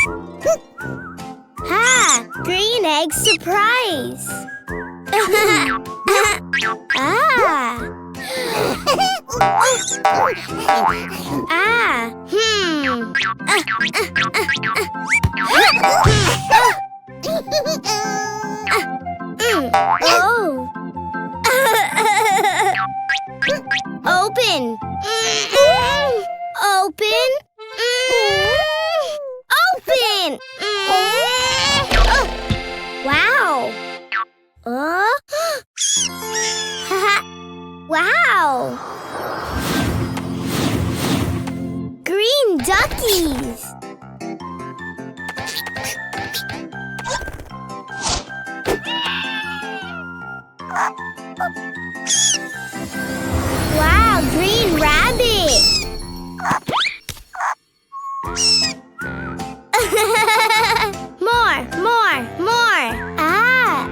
Ha! Green egg surprise! Ah! Ah! Oh! Open! Open! Open! Wow! Wow! Green duckies! Wow, green rabbit! More! Ah!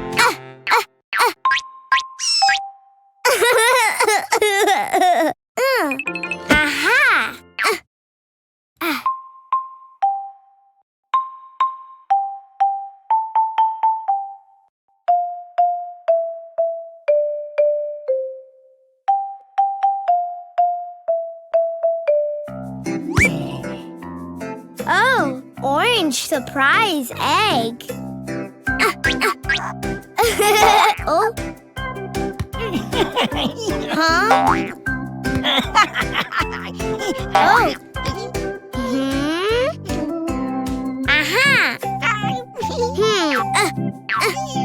Aha! Oh, orange surprise egg. Oh. Huh? Oh. Aha.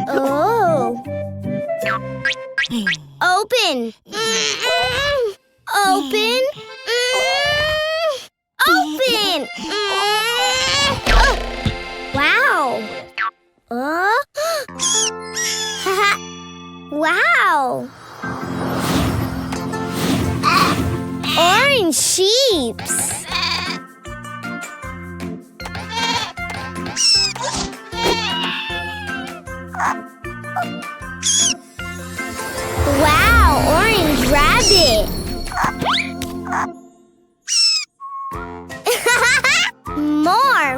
Oh. Open. Open. Open. Wow. Wow. Orange sheeps. Wow, orange rabbit. More.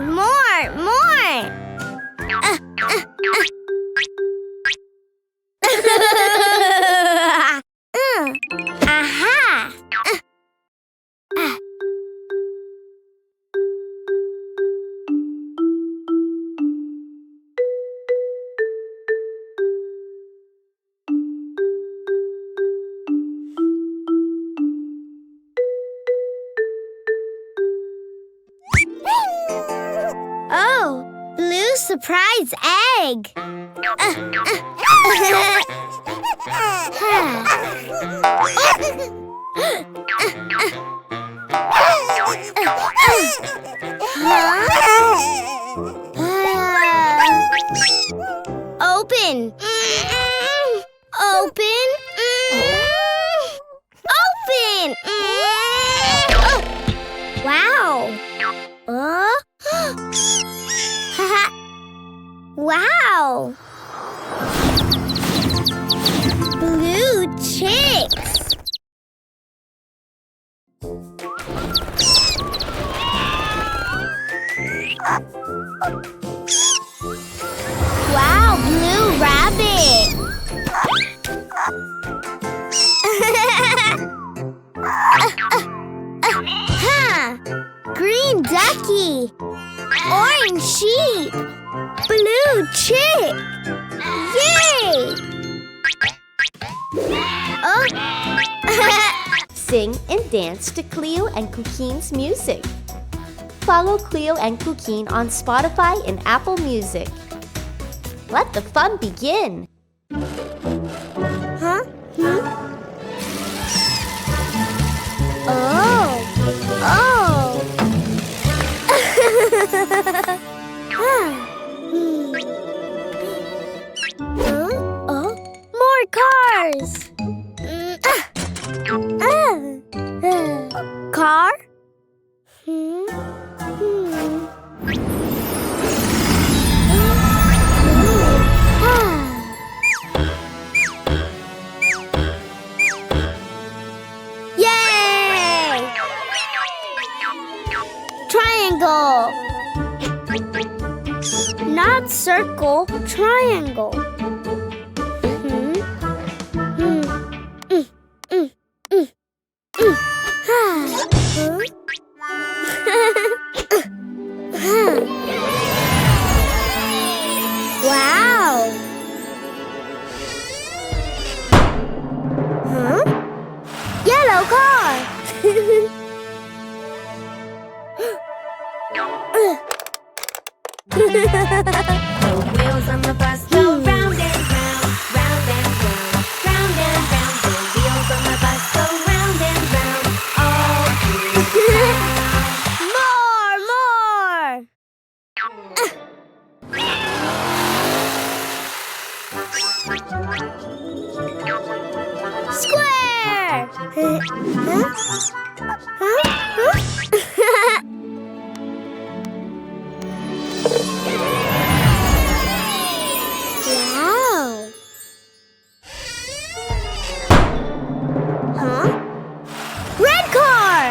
Aha. Oh, blue surprise egg. Open. Open. Open. Wow. Wow. Blue chicks. Wow, blue rabbit. Green ducky. Orange sheep. Blue chick. Yay! Oh. Sing and dance to Cleo and Cuquin's music. Follow Cleo and Cuquin on Spotify and Apple Music. Let the fun begin! Huh? Oh! Oh! More cars! Car? circle, triangle. Wow! Huh? Yellow car! The wheels on the bus go round and round, round and round, round and round. The wheels on the bus go round and round, all through town. More! Square! Wow! Huh? Red car!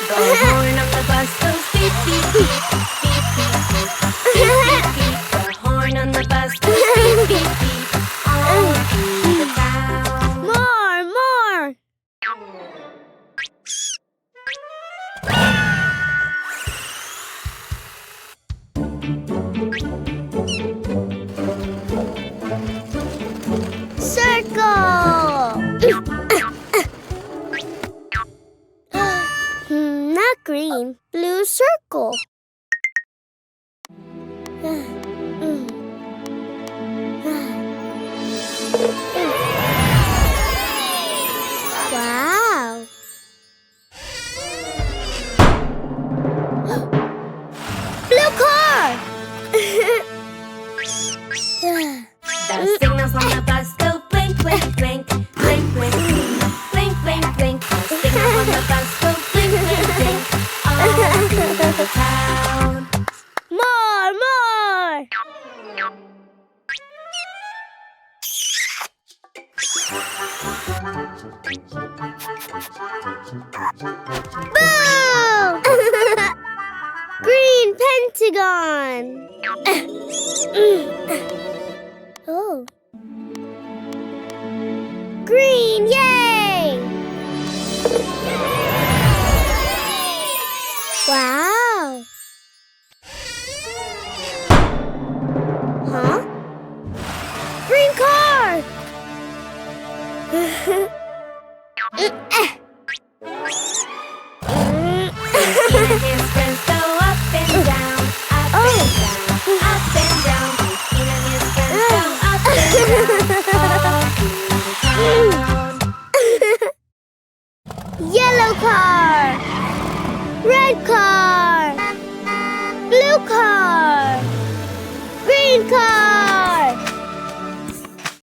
The horn of the bus goes beep, beep, beep, beep, beep, beep, beep, beep, beep. The horn on the bus goes beep, beep, beep, all through the town. More! Circle! Not green, blue circle. Wow! Blue car! The signals on the bus go blink, blink, blink, blink, blink, blink, blink, blink. The signals on the bus go blink, blink, blink, all through the town. More! Boo! Green pentagon! Oh. Green, yay! Wow! Huh? Green car! Tina his friends go up and down, up and down, up and down. Tina his friends go up and down, all through the town. Yellow car! Red car! Blue car!